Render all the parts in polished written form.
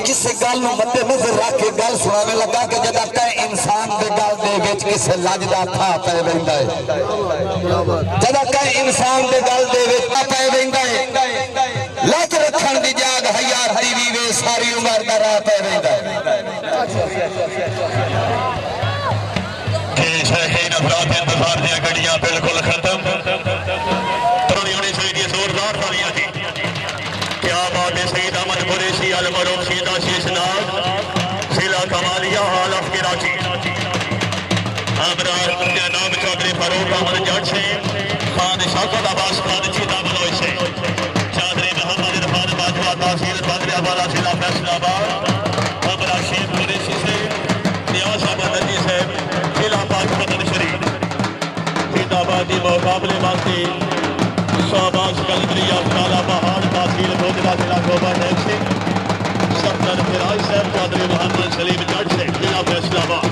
किसी गल मद्दे नजर रख के गल सुनाने लगा कि जदा तय इंसान के गल दे विच किसे लज दा था पै वैंदा है, जदा तय इंसान के गल दे विच पै वैंदा है, लज रखण दी जाग हयार दीवी वे सारी उम्र दा राह पै वैंदा है। नफरात इंतजार दियां गड्डियां बिल्कुल खत्म, तरोड़ी होनी चाहिए जोरदार तालियां जी। क्या बात है, सईद अहमद कुरैशी अल मरूफ सीधा शेषनाग जिला कमालिया हालफ कराची, हमरा नाम चौधरी फारूक अहमद जट से खान शाकत अब्बास खान चीता बलोच से चौधरी मोहम्मद इरफान बाजवा तहसील बदरियावाला जिला फैसलाबाद, हमरा शेख कुरैशी से नियाज अहमद नदी से जिला पाकपतन शरीफ सीताबादी मुकाबले वास्ते शाहबाज कलदरिया काला पहाड़ तहसील भोजला जिला गोबर से सफदर फिराज साहब चौधरी मोहम्मद सलीम जट से जिला फैसलाबाद।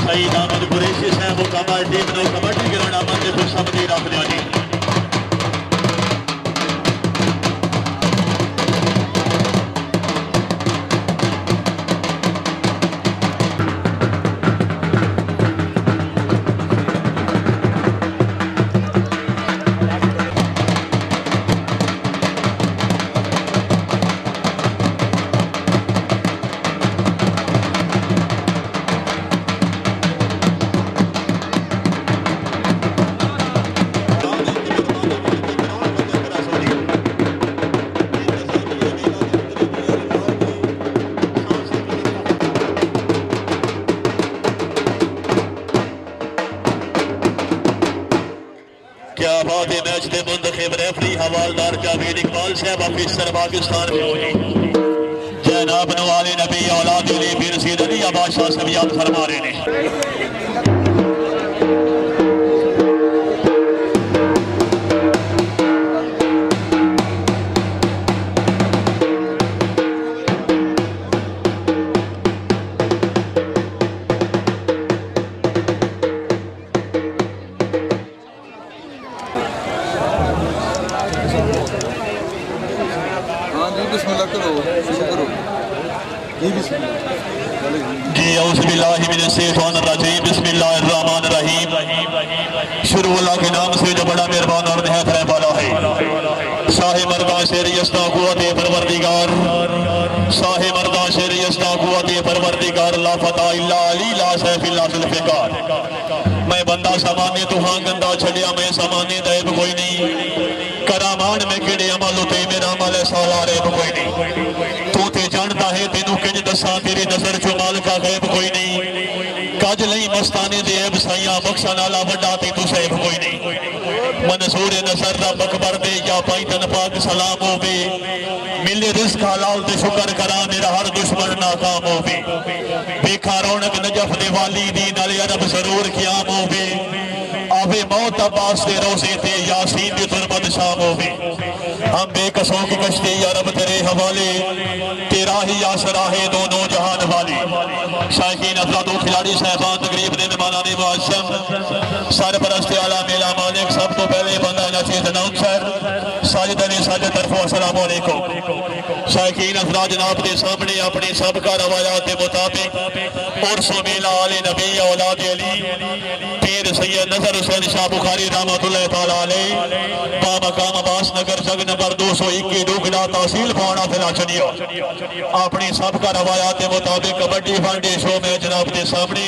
सईद अहमद कुरैशी साहब कबड्डी टीम ने कबड्डी ग्राउंड आमद खुश समझी रख लिया जी। मैच के मुंतखब रेफरी हवालदार जावेद इकबाल साहब ऑफिसर पाकिस्तान जनाब नवाले नबी औलाद अली बिन सैयद अली अब्बास शाह से याद फरमा रहे हैं। शुरू अल्लाह के नाम से जो बड़ा मेहरबान और निहायत रहने वाला है। शाहे मर्दा शेर यस्ता कुव्वत परवरदिगार, शाहे मर्दा शेर यस्ता कुव्वत परवरदिगार, ला फता इल्ला अली ला सैफ इल्ला जुल्फिकार। मैं बंदा सामान्य तू हां गंदा छड़िया, मैं सामान्य दैब कोई नहीं, करामान में किड़े अमल उते मेरा अमल साला रेब कोई नहीं। तू ते जानता है तेनू किंज दसा, तेरी नजर चो माल का गैब कोई नहीं। काज लई मस्ताने दे ऐब साइया, बख्शा नाला वड्डा ते तू सैब कोई नहीं। मंसूर नसर रब अकबर दे या पाई तन पाक सलाम होवे, मिले रिज़्क हलाल ते शुक्र करा, मेरा हर दुश्मन नाकाम होवे। देखा रौनक नजफ दे वाली दी नाले अरब जरूर क़याम होवे, आवे मौत अब्बास दे रोज़े ते यासीन दी तुरबत शाम होवे। हम बेकसों की कश्ती अरब तेरे हवाले, तेरा ही आसरा है दोनों जहान वाले। शायकीन अफरा दो खिलाड़ी साहबान तकरीब ने मेहमानाने मुअज़्ज़म सरपरस्त आला मेला मालिक सब तो पहले बंदा नचीज अनाउंसर साजिदा ने साजे तरफों अस्सलाम वालेकुम। शायकीन अफरा जनाब के सामने अपने सबका रवायात के मुताबिक उर्स मेला आले नबी औलाद अली पीर सैयद नजर हुसैन शाह बुखारी रहमतुल्लाह तआला अलैह बामकाम अब्बास नगर जग नंबर 221 डूगला तहसील भवाना जिला चनियो अपनी सबका रवायात के मुताबिक कबड्डी फंडे शो में जनाब के सामने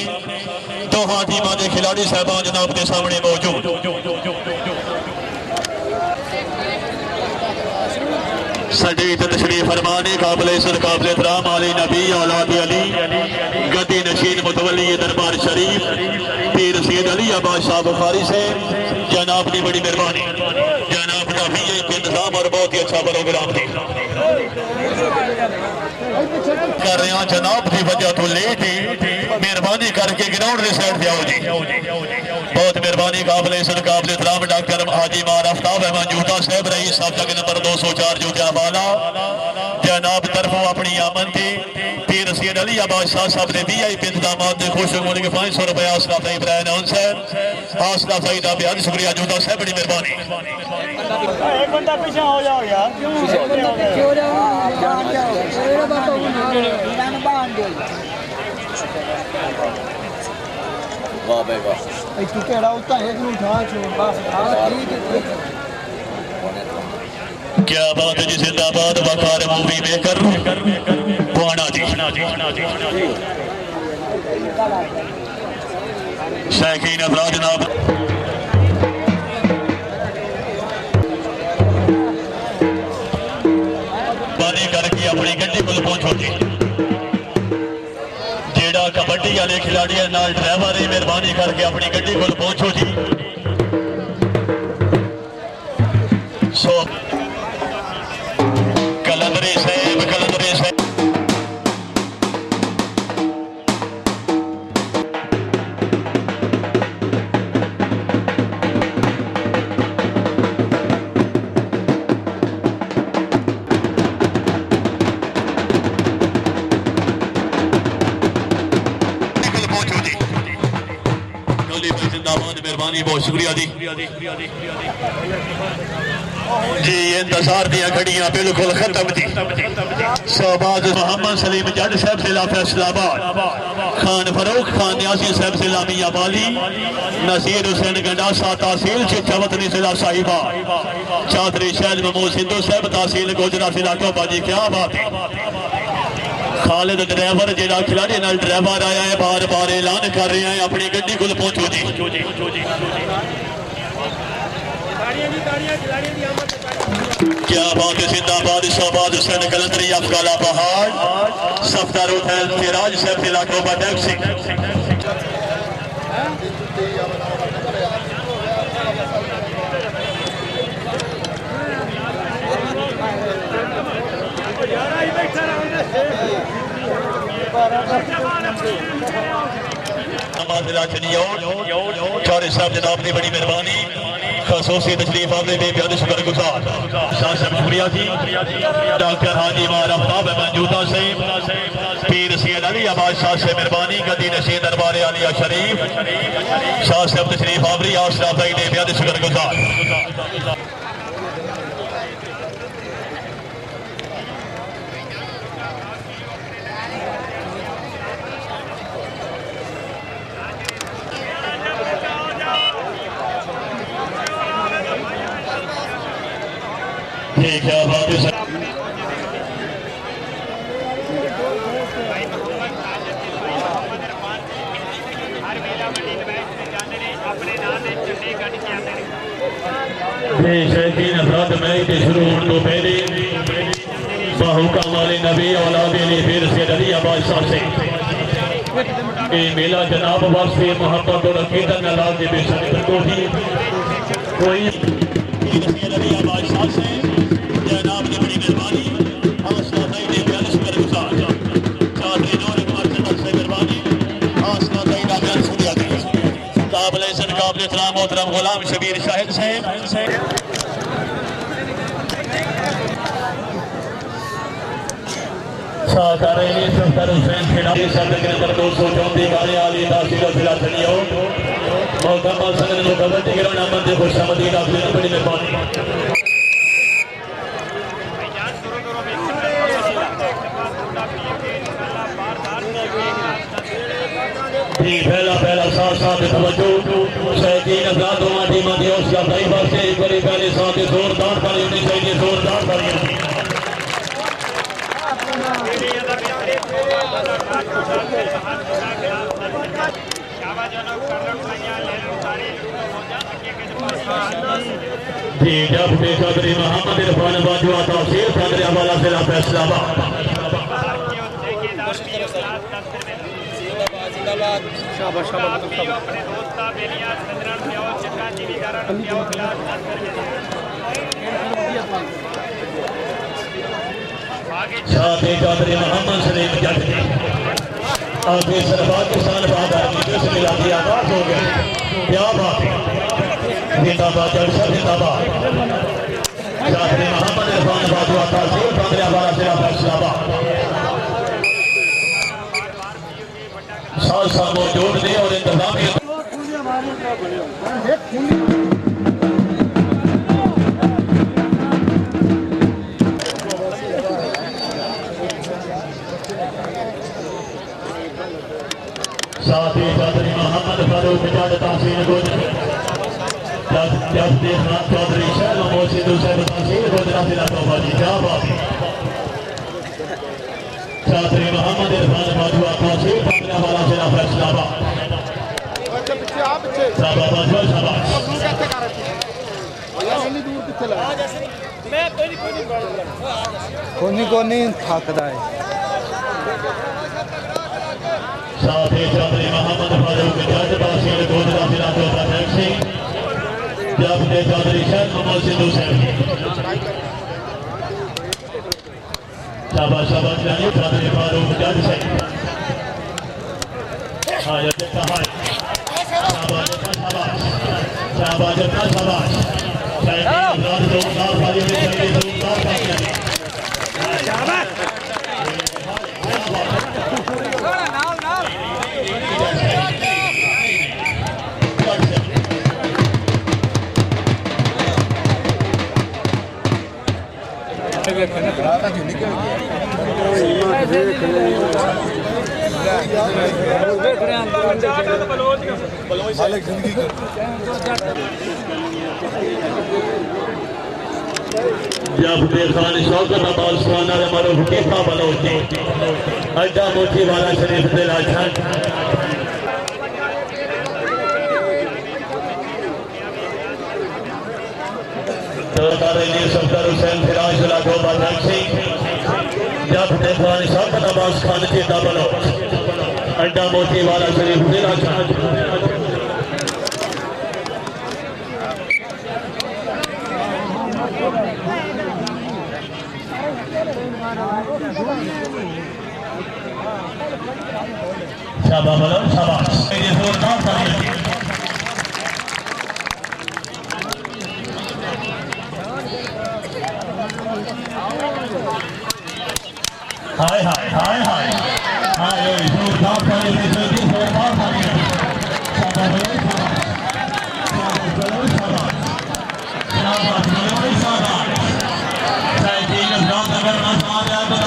दोहां टीमां के खिलाड़ी साहबान जनाब के सामने मौजूद। सदी तशरीफ फरमाने काबिल इज़्ज़त काबिल एहतराम आले नबी औलाद अली गद्दी नशीन मुतवल्ली दरबार शरीफ पीर सैयद अली अब्बास शाह बुखारी से जनाब की बड़ी मेहरबानी, जनाब का भी इंतजाम और बहुत ही अच्छा प्रोग्राम थी कर रहे हैं जनाब की वजह तो लेट ही मेहरबानी करके ग्राउंड के साइड पे आओ जी। बहुत मेहरबानी काबिल इज़्ज़त काबिल एहतराम डॉक्टर हाजी मार आफ्ताब अहमद जूता साहब रईस साहब जग नंबर 204 जूता वाला जनाब तरफों अपनी आमन थी पीर सैयद अली अब्बास शाह साहब ने VIP इंतजामात ने खुश होने के 500 रुपए आसला भाई ब्रायन हुसैन आसला भाई दा बेहद शुक्रिया जुदा साहब बड़ी मेहरबानी एक बंदा पीछे हो जाओ यार क्यों पीछे हो जाओ वाह भाई वाह तू केड़ा उठा एक नु उठा छोड़ बस क्या बात है जी जिंदाबाद वकार मूवी मेकर भवाना जी शौकीन अफराद जनाब बानी करके अपनी गड्डी को पहुंचो जी जेड़ा कबड्डी वाले खिलाड़ी नाल ड्राइवर ने मेहरबानी करके अपनी गड्डी को पहुंचो जी सो कलंदरे साहब मेहरबानी बहुत शुक्रिया जी जी इंतजार दिया घड़ियां बिल्कुल खत्म थी शहबाज मोहम्मद सलीम जज साहब जिला फैसलाबाद खान फरूख खान न्यासी साहब जिला मियां वाली नसीर हुसैन गंडासा तहसील चिचवतनी जिला साहिबा चौधरी शहद मोहसिन साहब तहसील गोजरा जिला चौबा जी क्या बात है खालिद ड्राइवर जेड़ा खिलाड़ी नाल ड्राइवर आया है बार बार ऐलान कर रहे हैं अपनी गड्डी को पहुंचो जी क्या बात है जिंदाबाद शहबाज हुसैन कलंदरी अफगाला पहाड़ सफदर होटल सिराज साहब जिला कोबा टैक्सी चौधरी साहब जनाब की बड़ी मेहरबानी खसूसी तशरीफ आपने बेहद शुक्रगुजार शाह साहब शुक्रिया जी डॉक्टर हाजी मार आफ्ताब मौजूदा साहब पीर सैयद अली अब्बास शाह से मेहरबानी गद्दी नशीन दरबार आलिया शरीफ शाह साहब तशरीफ आवरी आसरा भाई ने बेहद शुक्रगुजार क्या बात है शौकीन अफराद मैच शुरू होने तो पहले बाहुका वाले नबी औलाद फिर सैयद अली अब्बास शाह से मेला जनाब वास्ते मोहब्बत और अकीदत नाज बेसक कोठी कोई सैयद अली अब्बास शाह से जनाब ने बड़ी मेहरबानी हौसला भाई ने बेहद शुक्रगुजार चौधरी नूर कुमार चंदन से मेहरबानी हौसला भाई का बेहद शुक्रिया काबिल इज्जत काबिल एहतराम मोहतरम गुलाम शबीर शाहिद साहब शाहकारेनी सफदर हुसैन खिलाड़ी सदक नंबर 234 गाने आली तहसील जिला चलियो मोहतरमा संगत को कबड्डी गिराना मंद खुशामदी दाखिल बड़ी मेहरबानी पहला साथ तवज्जो शौकीन अफराद माटी माटी हौसला भाई वास्ते एक बार पहले साथ जोरदार ताली होनी चाहिए जोरदार ताली जी जब चौधरी मोहम्मद इरफान बाजुआ तहसील चंद्रिया वाला जिला फैसलाबाद शाबाश शाबाश अपने दोस्त का बेलिया चंद्रन प्याओ चक्का जीवी कारण प्याओ क्लास आगे साथ चौधरी मोहम्मद सलीम जट जी आगे सरबाग किसान बाजार की जो से मिला दिया आगाज हो गया क्या बात है जिंदाबाद जलसा जिंदाबाद चौधरी मोहम्मद इरफान बाजुआ तहसील चंद्रिया वाला जिला फैसलाबाद खासा मौजूद नहीं और इंतजामिया साथ ही चौधरी मोहम्मद फारूक जज तहसील गोजरा जज देवनाथ चौधरी शाह मोहसिन हुसैन तहसील गोजरा जिला तौबा जी क्या बात है चौधरी मोहम्मद इरफान बाजुआ तहसील पटना वाला जिला फैसलाबाद शाबाश बाजुआ शाबाश कोनी थकदा है साथ ही चौधरी मोहम्मद फारूक जज तहसील गोजरा जिला तौबा सिंह जब दे चौधरी शाह मोहसिन हुसैन शाबाश शाबाश जानिए चौधरी फारूक जज से हाँ ये देखता है शाबाश शाबाश शाबाश शाबाश शाबाश जोरदार वाली में चाहिए जोरदार कामयाबी शाबाश जब खान शौकत अब्बास सुहाना मारूफ केफा बलोची अड्डा मोची वाला शरीफ दिल अच्छा सरदार हुसैन फिराज जिला तौबा सिंह जब खान शौकत अब्बास खान केफा बलोच अड्डा मोची वाला शरीफ दिल अच्छा शाबाश बोलो शाबाश ये जोरदार तालियां हाय हाय हाय हाय हाय ये जोरदार तालियां जोरदार तालियां शाबाश बोलो शाबाश शाबाश बोलो शाबाश सैयदी नजर अगर नजर आया तो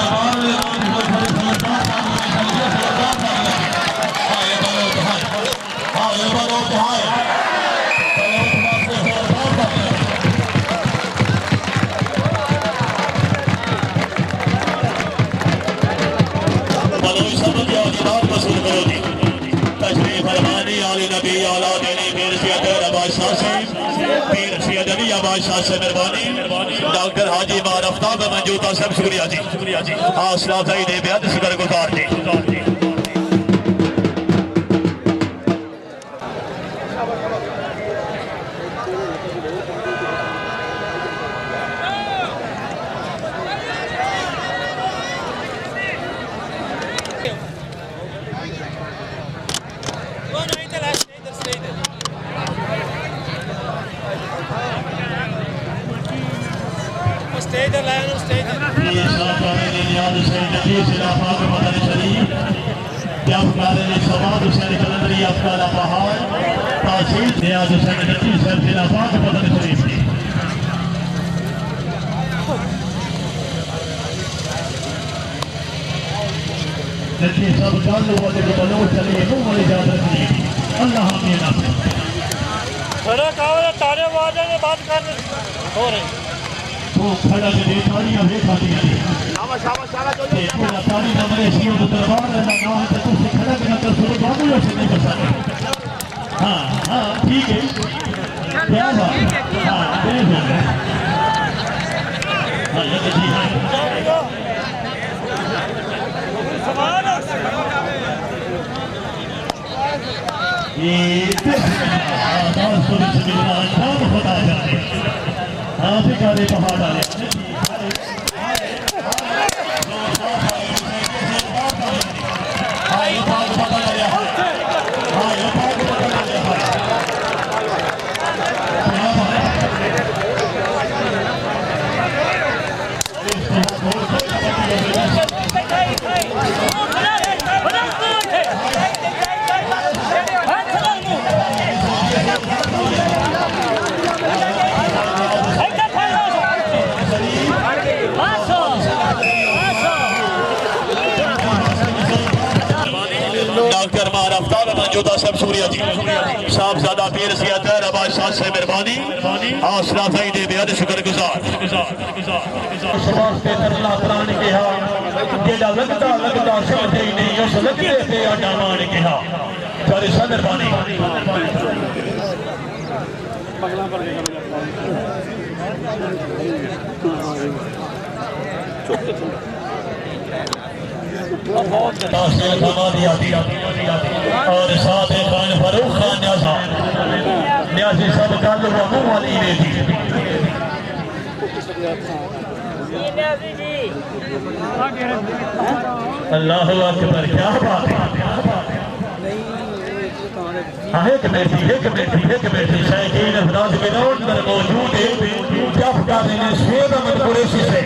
डॉक्टर हाजी मार आफ्ताब मंजूता सब शुक्रिया जी हौसला अफजाई दे बेहद शुक्रगुजार जी सब गल बलो चलिए मुंह इजाजत नहीं अल्लाह तारे बात कर हो रहे वो खड़ा के तालियां देखा दिया शाबाश शाबाश शाबाश ये पूरा ताली नंबर सीओ दरबार का नाम है तो खड़ा के नंबर शुरू बाबू से नहीं कर सकते हां हां ठीक है क्या बात हां देखो हां ये जी हां ये आवाज सुन बिस्मिल्लाह शाम खुदा जाने आप ही का दे पहाड़ डाले मौजूदा सब सूर्या जी साहबजादा पीर सैयद नाज़र अब्बास शाह से मेहरबानी आसरा ज़ाइदी बेहद शुक्रगुजार वास्ते तरला प्राण कहा जेड़ा लगदा लगदा समझे ही नहीं उस लगदे ते आडा मान कहा सारे सदर बानी पगला पर और साथ खान फरूख खान न्यासी सब गल मुंह वाली ने दी अल्लाह अकबर क्या बात है एक बैठी शायकीन अफराद ग्राउंड पर मौजूद है जब का दिन शेर अहमद कुरैशी से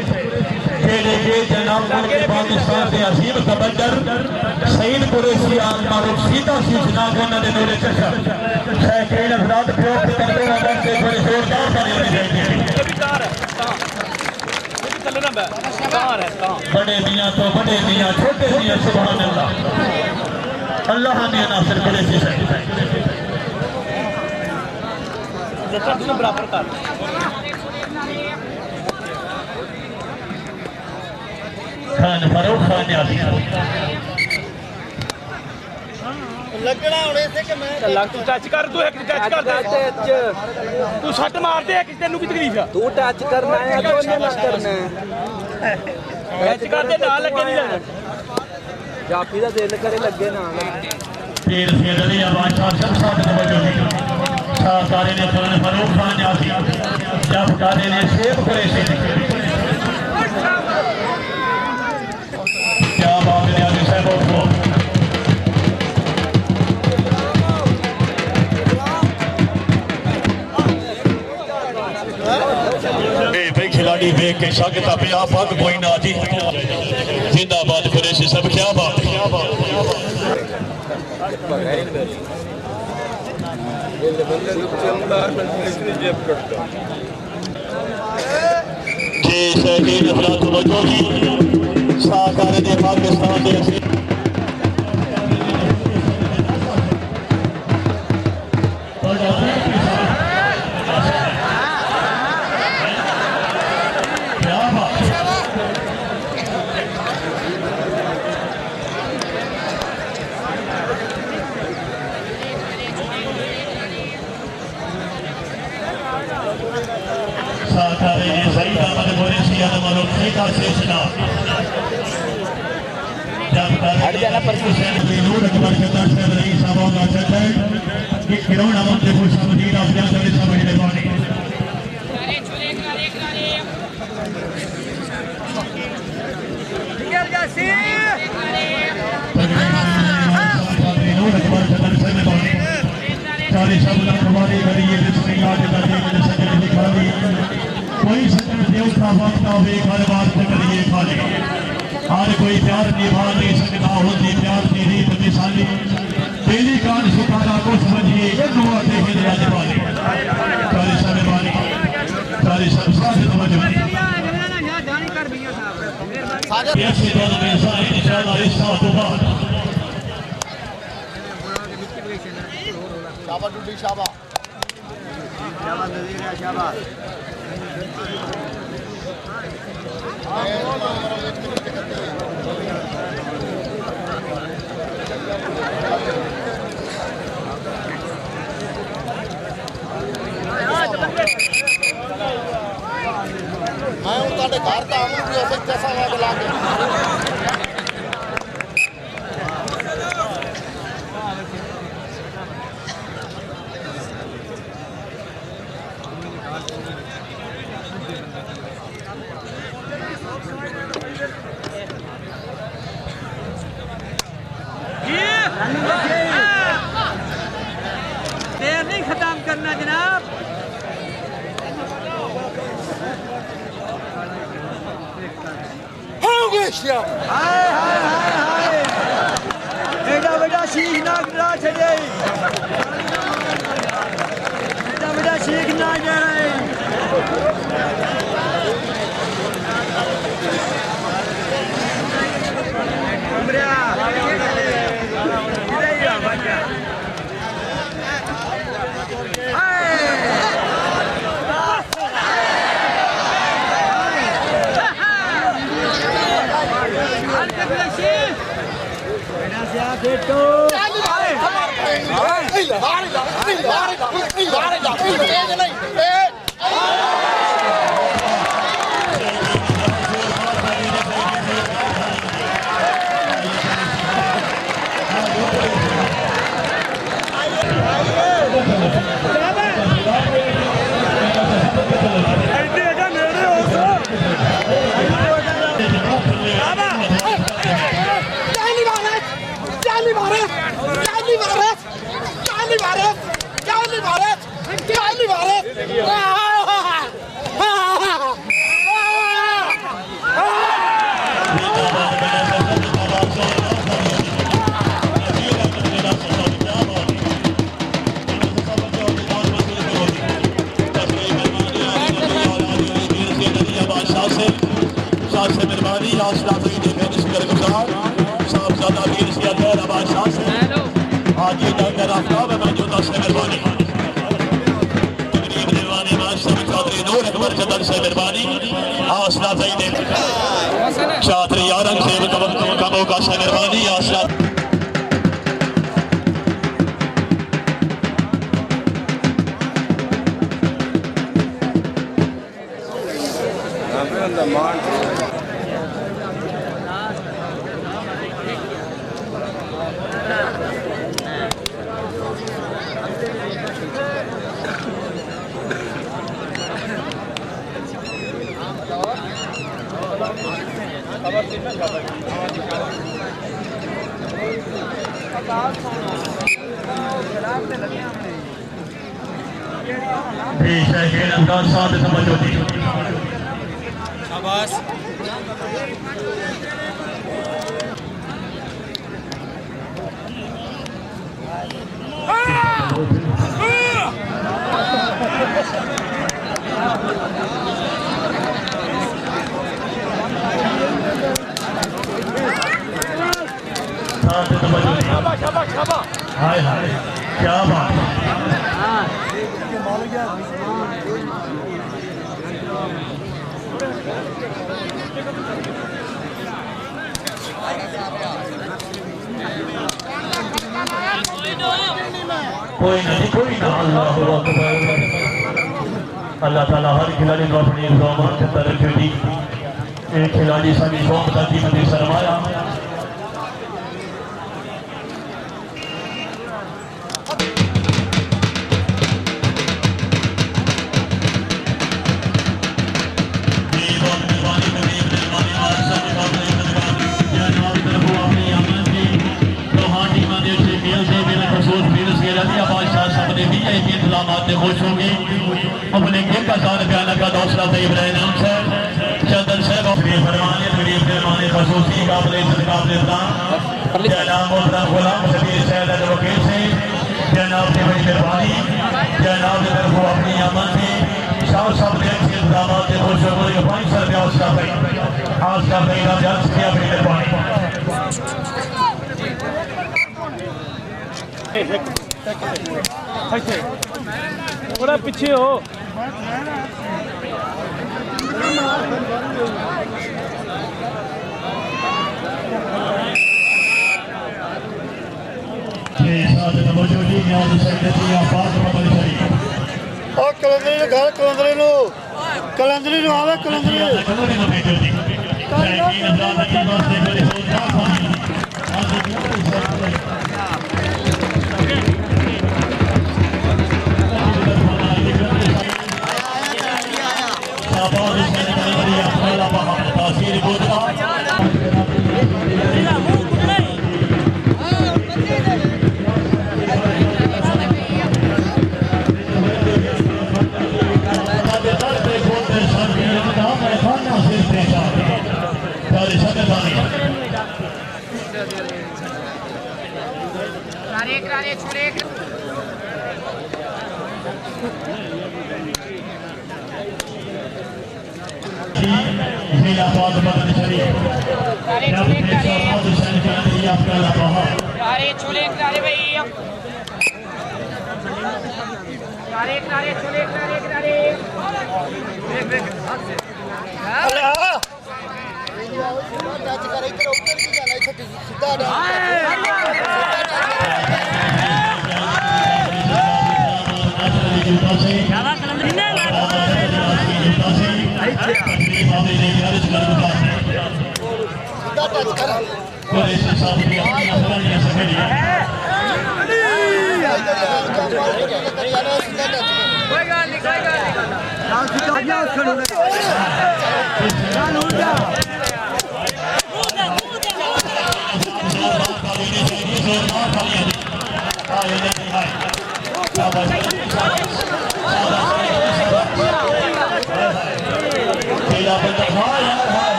खेले गए जनाब मुल्क पाकिस्तान के अजीम कबड्डर सईद कुरैशी मारूफ सीधा सी जनाब उन्होंने मेरे चचा शायकीन अफराद प्रयोग करते हुए बनते बड़े जोरदार बने बड़े मियाँ तो बड़े मियाँ छोटे मियाँ सुभान अल्लाह अल्लाह ने नासिर कुरैशी से बराबर कर खान फरूख खान न्यासी लगना होने से कि मैं लग तू टच कर तू एक टच कर दे तू सट मार दे एक तेनू की तकलीफ है तू टच करना है तो नहीं मत करना टच कर दे ना लगे नहीं लगना जाफी दा दिल करे लगे ना पीर सैयद अली अब्बास शाह साहब ने मौजूद शाहकारी ने खान फरूख खान न्यासी जबकारी ने शेख कुरैशी क्या बात है न्यासी साहब को खिलाड़ी देख के शकता पे आप पग कोई ना जी जिंदाबाद कुरैशी सब क्या बात है जे शहीद अफराद मौजूदी साकार दे पाकिस्तान दे हट जाना पर कोई सज्जन देवता वक्त आवे घर बार से करिए खाली हर कोई प्यार निभा नहीं सकता होती प्यार की रीत मिसाली पहली कान सुखाना को समझिए ये दुआ से हिदायत वाली सारी शर्मानी सारी संसार से समझ में ऐसे दोनों में इंशाअल्लाह इस साल के बाद शाबाश डूडी शाबाश शाबाश नज़ीर शाबाश मैं उतारे घर का आऊँ भी ऐसे कैसा वहाँ ला के देर नहीं खत्म करना जनाब हाय हाय हाय हाय एडा बेटा शीख ना गिरा छड़े एडा बेटा शीख ना जा रहे कमरा इधर ही आ बच्चा Abbas. हाय हाय क्या बात कोई ना अल्लाह अल्लाह ताला हर खिलाड़ी को अपनी ज़ुबान से तरफ दी एक खिलाड़ी सभी शौक का कीमती सरमाया खुश होंगे अपने गेम का साथ बयाना का दौसला तैयब नाम से चंदन साहब अपने फरमाने गरीब फरमाने खसूसी काबिल काबिल जनाब मोहतरम गुलाम शबीर सैयद वकील से जनाब ने बड़ी मेहरबानी जनाब ने तरफ अपनी आमद से शाह साहब ने अच्छे इंतजाम से खुश होकर 500 रुपया उसका भाई आज का भाई का जांच किया बड़ी मेहरबानी थोड़ा पीछे हो कलंदरी आवे कलंदरी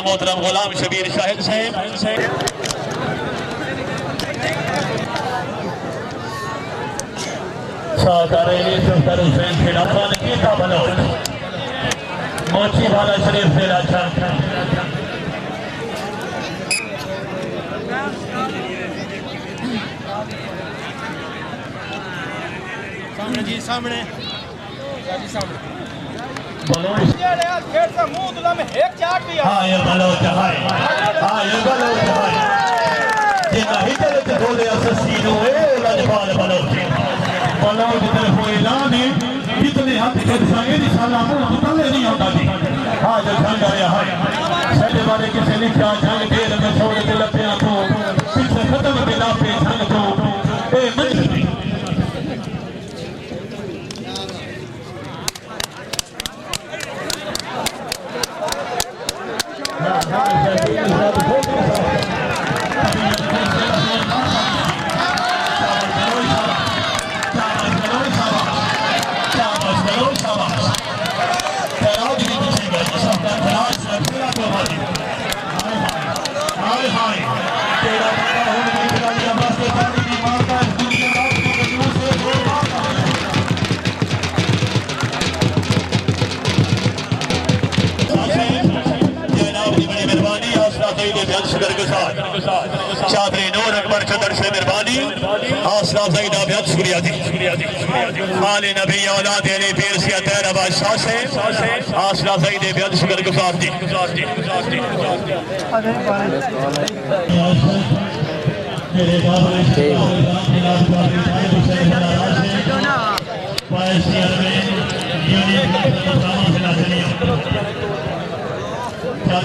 मोहतरम गुलाम शबीर शाहिद साहब nazar hussain खिलाफा ने किया बलोच मोची वाला शरीफ से लाचा सामने जी सामने बलोच फिर से मुंह दुला में एक चाट दिया हाँ ये बलोच है हाँ ये बलोच है ये नहीं चलते बोले अससीनो है लजपाल बलोच बलोच तरफ ऐलान है कितने हाथ के संगे निशाना मुंह तले नहीं होता जी हाँ जो जंग आया है सैयद वाले किसे लिखा जंग दे लगे छोड़ के लपे को पीछे खत्म के लापे जंग को ए मंजूरी चादरी नूर अकबर चदर से मेहरबानी हौसला ज़ईदा बेहद शुक्रिया जी आले नबी औलाद अली पीर से तैर अब्बास शाह से हौसला ज़ईदे बेहद शुक्रगुज़ार जी मेरे बाबा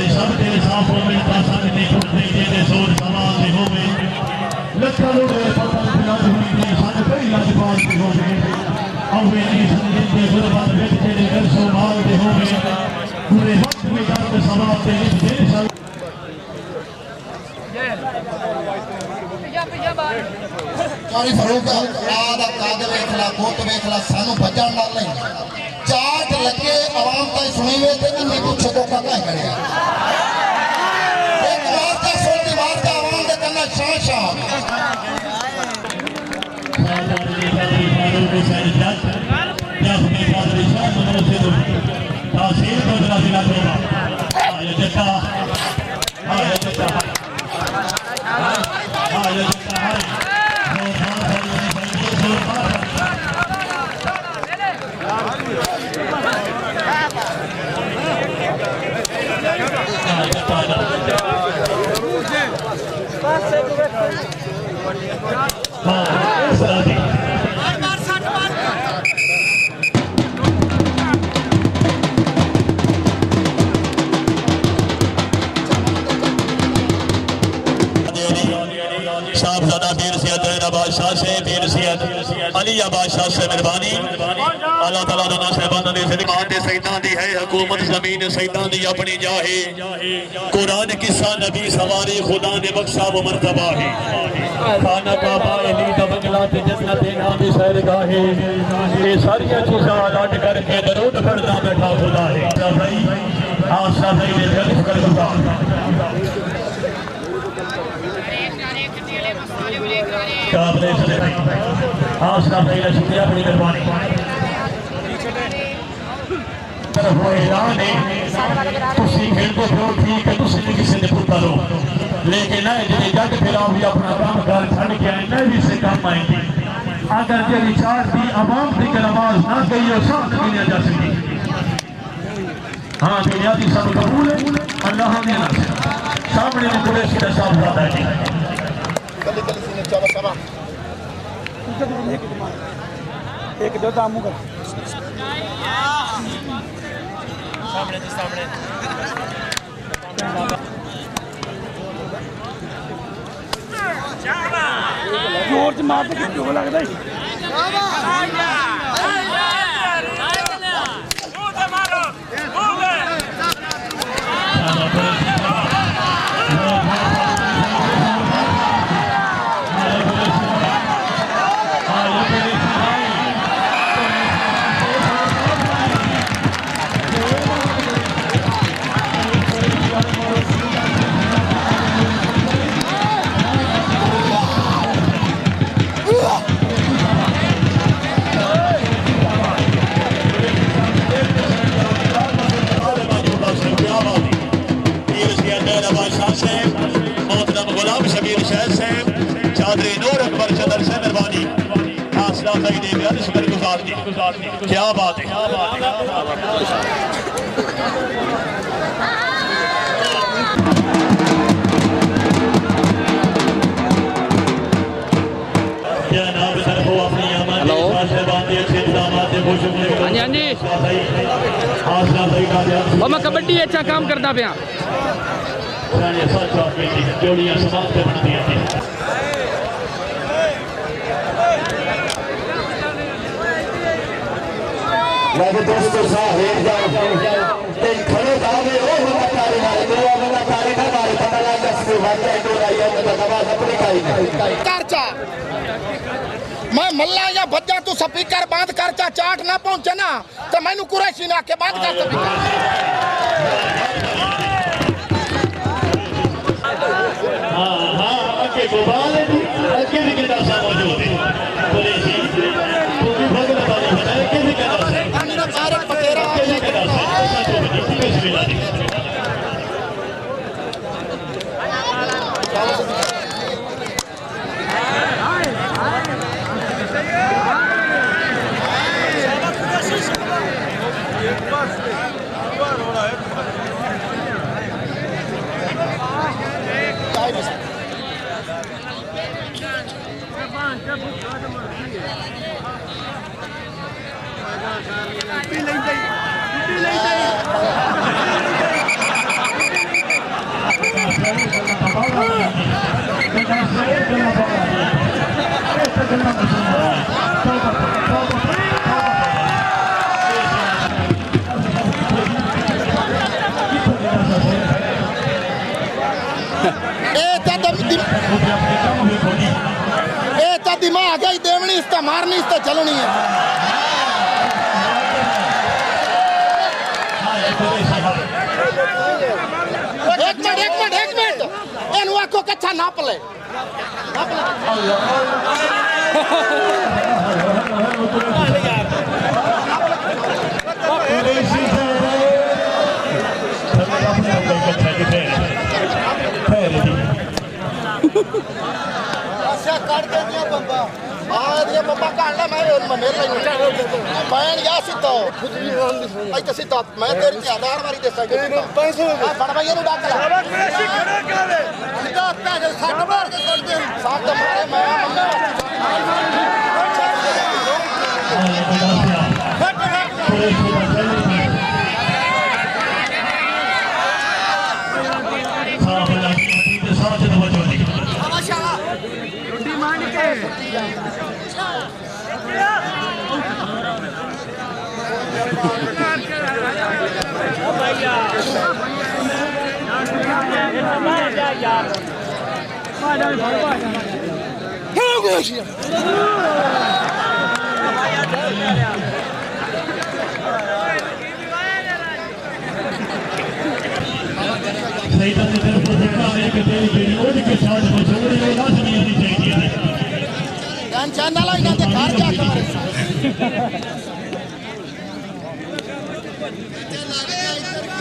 सब तेरे साफ हो गए पासा में देखो नहीं देते जोर सवाल से हो गए लखा लोग पता फिलहाल हुई थी सारे कई लाजवाब से हो गए अब वे नहीं समझे के गुरबान बैठ के घर सो माल दे हो गए पूरे वक्त में दर्द सवाल से ढेर सारे कारी फरूक आदा काद वेखला कोट वेखला सानू बचन ना नहीं चाट लगे आवाम ताई सुनी वे ते इन्हीं कुछ तो पता है करेगा एक बार का सोती बात का आवाम दे करना शाह शाह तासीर को जरा दिला दो ये जटा ये जटा ये जटा साहबजादा पीर से तैर बादशाह से पीर सैयद आलिया बादशाह से मेहरबानी अल्लाह ताला दा नाम साहिबाना दे सदका दे सैयदां दी है हुकूमत जमीन सैयदां दी अपनी जाहे कुरान किस्सा नबी सवारी खुदा ने बख्शा वो मर्तबा है खाना काबा अली दा बंगला ते जन्नत दे नाम दी सैरगाह है ये सारी चीज़ां अलट करके दरूद पढ़दा बैठा खुदा है भाई आशा भाई ने दिल कर खुदा काबले चले भाई आशा भाई ने शुक्रिया अपनी मेहरबानी तरफ वो ऐलान है तुसी खेलते हो ठीक है तुसी नहीं किसी ने पुता लो लेकिन ना जिन्हें जग फिर भी अपना काम कर छड़ के आए भी से काम आएंगे अगर ये रिचार्ज की आवाम की नमाज ना गई हो सब दुनिया जा सकती हाँ दुनिया की सब कबूल है अल्लाह ने ना सामने में पूरे सीधा साफ बात है एक दो दामू का सामने जोर से मारते कि क्यों लगता है क्या बात है हाँ मैं कबड्डी अच्छा काम करता पाया मेरे दोस्तों साहेब ते खड़े दावे ओ बंदा तारी मारे तो बंदा तारी ना मारे पता लगा से वाचा तो आई है तो दबा अपनी खाई करचा मैं मल्ला या बज्जा तू स्पीकर बंद करचा चाट ना पहुंचे ना तो मैनू कुरैशी ने आके बंद कर स्पीकर हां हां आके गोपाल जी आके भी केदा सा मौजूद है पुलिस जी तू भी भगत वाली है के भी केदा से सारे पटेरा के भी केदा से बिस्मिल्लाह दिमाग है देवनी इसका मारनी इसका चलनी है एक मिनट इन को कच्चा नाप ले काट दे दिया बब्बा दिया बब्बा काट ले मैं मेरे पैन या सीता आई तो सीता मैं तेरी आधार वाली दे सकता पैसे बड़ भाई नु डाक ला ऐसी खड़ा कर सीधा पैसे 60 मार के कर दे 60 मारे मैं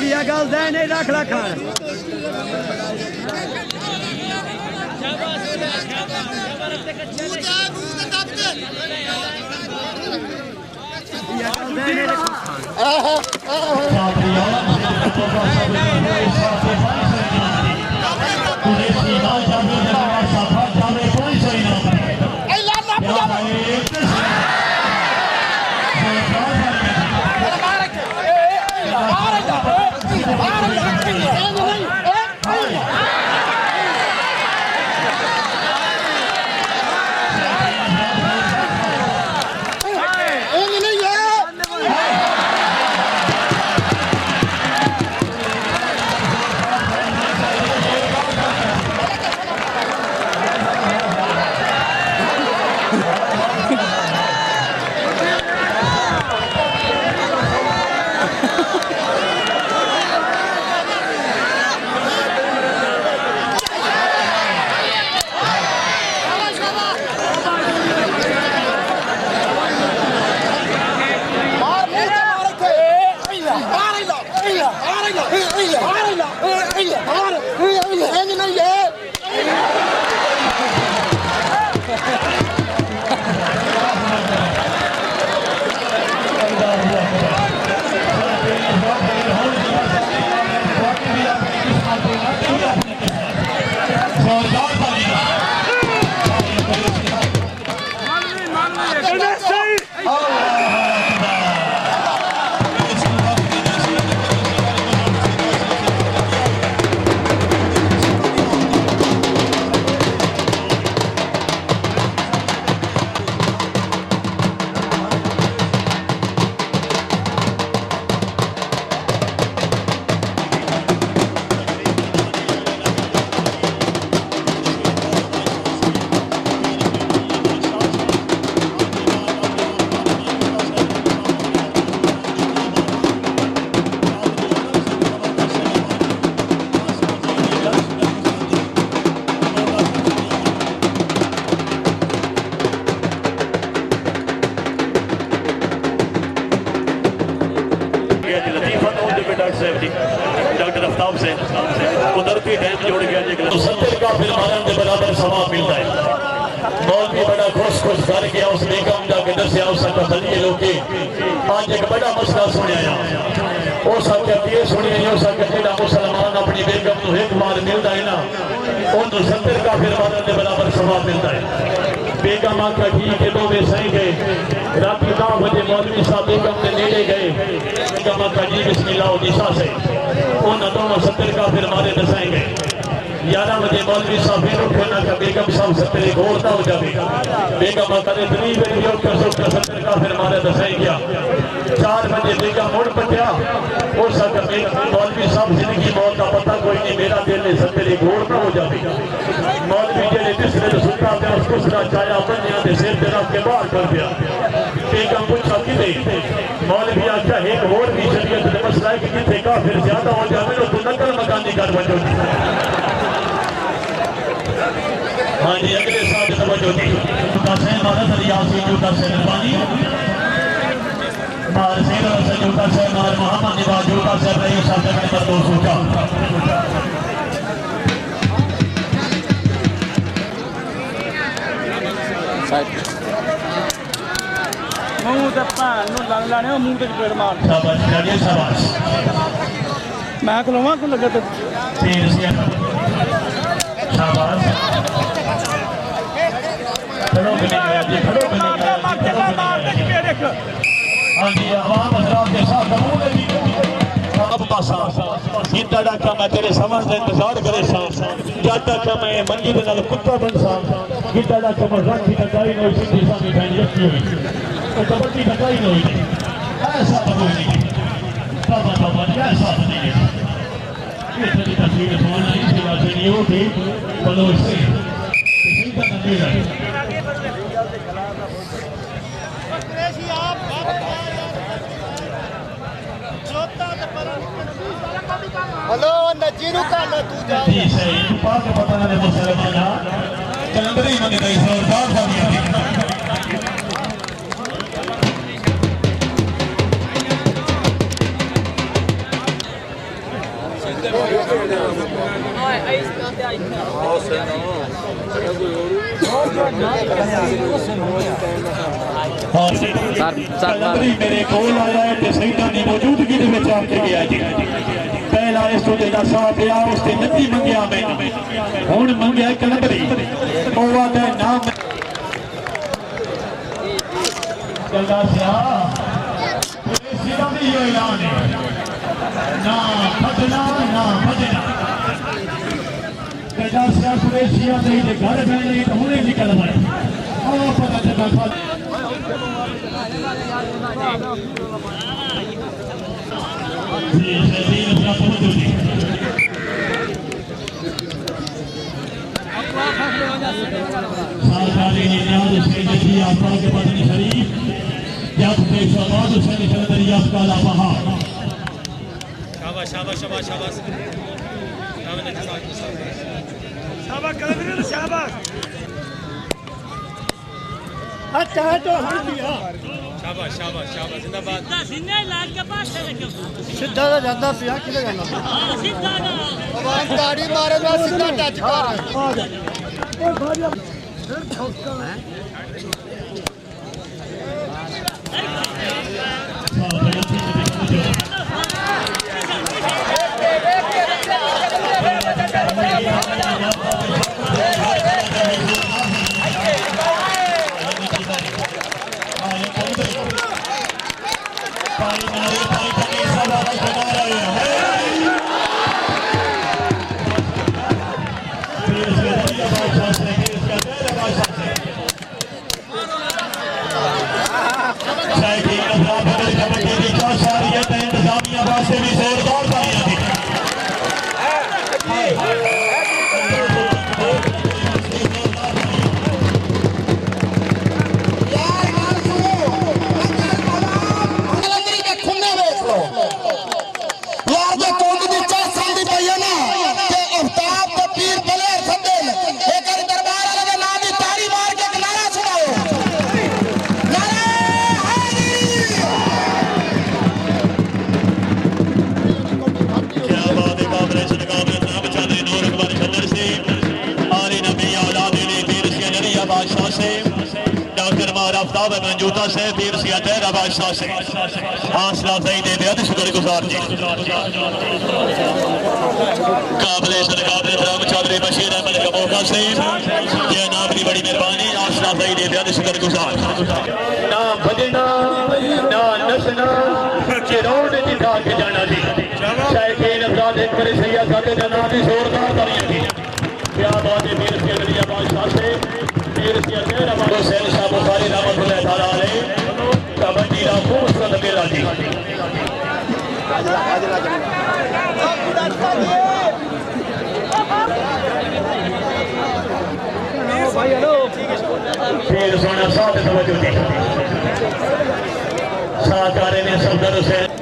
ये गल दे नहीं रख ला खान डॉक्टर आफ्ताब से कुदरती टाइम जोड़ गया तो 70 का फिर मारन के बराबर सवाब मिलता है। बहुत भी बड़ा खुश कर गया उस बेगम जाके दसिया उस तसलिए लोके आज एक बड़ा मसला सुनिया हो सके ये सुनिए हो सके जेड़ा मुसलमान अपनी बेगम को एक बार मिलता है ना उनको 70 का फिर मारन के बराबर सवाब मिलता है। बेगम आका ठीक है दो वे सही गए रात 9 बजे मौलवी साहब बेगम के नेड़े गए बेगम आका जी बिस्मिल्लाह दिशा से उन दोनों 70 का फिर मारे दसाएंगे। 11 बजे मौलवी साहब फिर उठे ना कि बेगम साहब 70 घोड़ता हो जाएगा बेगम आका ने इतनी बड़ी उठकर 70 का फिर मारे दसाई गया। 4 बजे बेगम मुड़ पटिया हो सके मौलवी साहब जिंदगी मौत का पता कोई नहीं मेरा दिल ने 70 घोड़ता हो जाएगा। मौलवी जेडे जिसने तो सुनता था उसको उसका चाया बनिया के सिर पे रख के बाहर कर दिया। बेगम पूछा कि मौलवी आख्या एक और भी शरीयत ने मसला है कि जिथे काफिर ज्यादा हो जाए तो नकल मकानी कर बचो। हाँ जी अगले साल तवज्जो दी मार सिंह सजूता से मार मोहम्मद निवाज जूता से रही साथ नंबर 204 मुंह ते भैन नु लंग लाने मुंह ते चपेड़ मार शाबाश चलिए शाबाश मैं खलोवा को लगे तो तीर से शाबाश खड़ो बने गया जी खड़ो बने गया मार ते चपेड़ एक हां जी आवाम हजरात के साथ कबूल है जी अब पासा सीता डाका मैं तेरे समझ दे इंतजार करे सा जाता का मैं मंजी दे नाल कुत्ता बन सा सीता डाका मैं राखी टकाई नो सीधी सामी फैन रखी हुई ओ कबड्डी टकाई नो ऐसा कबूल नहीं बाबा ऐसा नहीं ये तेरी तस्वीर सुनना इसी बात नहीं होती बलोच से हेलो नजीरू का ना तू जा जी सही पास पता नहीं मुसलमान कलंदरी मंगे दई जोरदार सामिया कलंदरी मेरे कोल आया है ते सईदा दी मौजूदगी दे विच आके गया जी पहला इस तो जेड़ा साथ आया उसते नदी मंगया मैं हुन मंगया कलंदरी ओवा दा नाम चलदा सिया सीधा भी यो ऐलान है ना फटना ना भजना चलदा सिया कुरैशिया दे घर बैठे तो हुने निकल पड़े ओ पता चला जी शरीर अपना पहुंच जी सालसाली नियाज हुसैन जी आपका के पत्नी शरीफ जब के शबाद हुसैन चलदरी आपका ला पहाड़ शाबाश शाबाश शाबाश शाबाश शाबाश कलंदरी शाबाश अच्छा है तो हर दिया शाबाश शाबाश शाबाश जिंदाबाद सीने लाल के पास से लेके सीधा का जाता पिया किधर जाना सीधा ना आवाज गाड़ी मारे ना सीधा टच कर आ जा ओ भाई फिर ठोका मंजूता से पीर सिया तेरा बादशाह से हासला ज़ईदी बेहद शुक्रगुजार जी काबिले सरकाबिल इकराम चौधरी बशीर अहमद का मौका से ये नाम की बड़ी मेहरबानी हासला ज़ईदी बेहद शुक्रगुजार ना भजना ना नसना चिरोड़ दिखा के जाना जी शायकीन अफराद एक करे सैया साथे जना दी जोरदार तालियां की क्या बात है पीर सिया तेरा बादशाह से पीर सिया तेरा हुसैन शाह बुखारी रहमतुल्लाह तआला अलैह कबड्डी दा खूबसूरत मेला जी फिर सोना साथ तवज्जो दी सहकारे ने सफदर हुसैन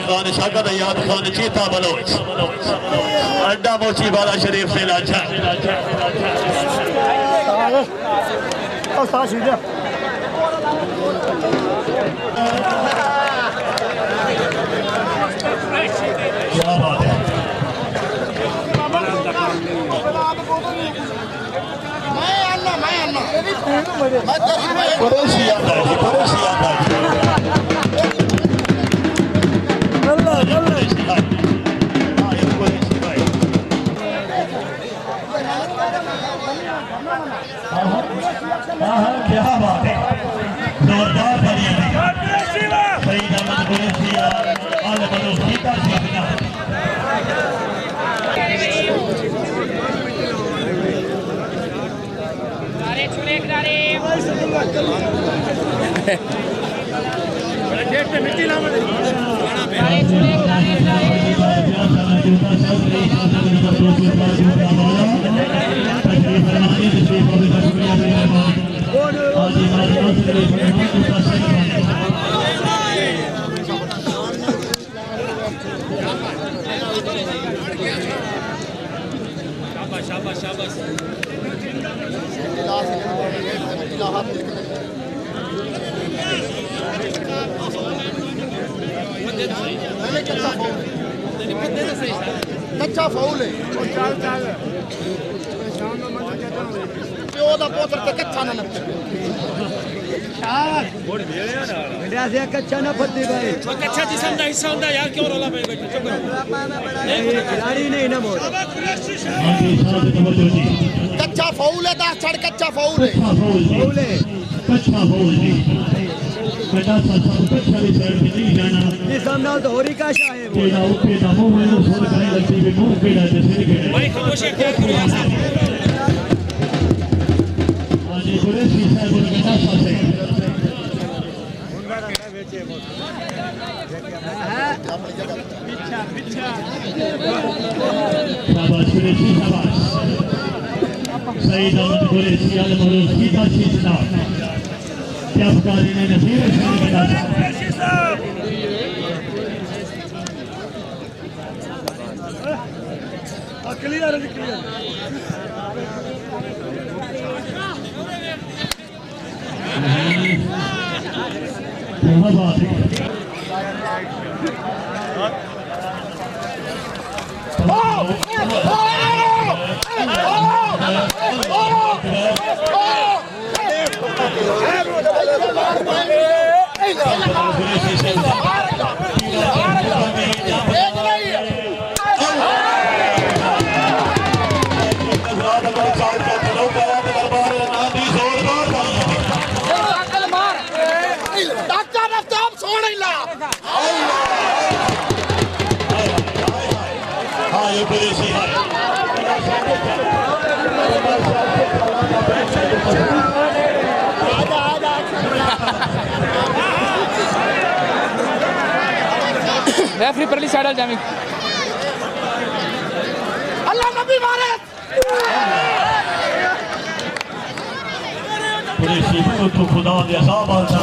खान शागद याद खान चीता बलोच अड्डा मोची वाला शरीफ से लाचा और साथ सीधा मैं तेरी बहन कुरैशी आता है, कुरैशी आता है। कुरैशी भाई, हाँ ये कुरैशी भाई। क्या बात है, जोरदार तालियां सईद अहमद कुरैशी आले बलो सीधा सीखना कच्चा फाउल है प्यो दा पोतर ते कच्चा ना नपे बेटा से कच्चा ना फत्ती भाई कच्चा जिसम दा हिस्सा हुंदा यार क्यों रोला पे बैठे चुप खिलाड़ी नहीं ना बोल कच्चा फाउल है 10 छड़ कच्चा फाउल है बोले कच्चा फाउल नहीं बेटा सब कच्चा भी साइड पे नहीं जाना ये सामने तो होरी का शाह है तेरा ऊपर का मुंह में सोच करने लगती है मुंह पे डालते सिर के भाई खामोशी क्या करो यार आज ये बड़े शीशा बोल के ना फंसे शाबाश कुरैशी शाबाश सईद अहमद कुरैशी आले बलो सीधा सीखना क्या बुखारी ने नसीब हसन के दादा क्लियर है क्लियर क्या बात है रेफरी परली साइड आ जामी अल्लाह नबी मारे कुरैशी को खुदा दे अज़ाब आता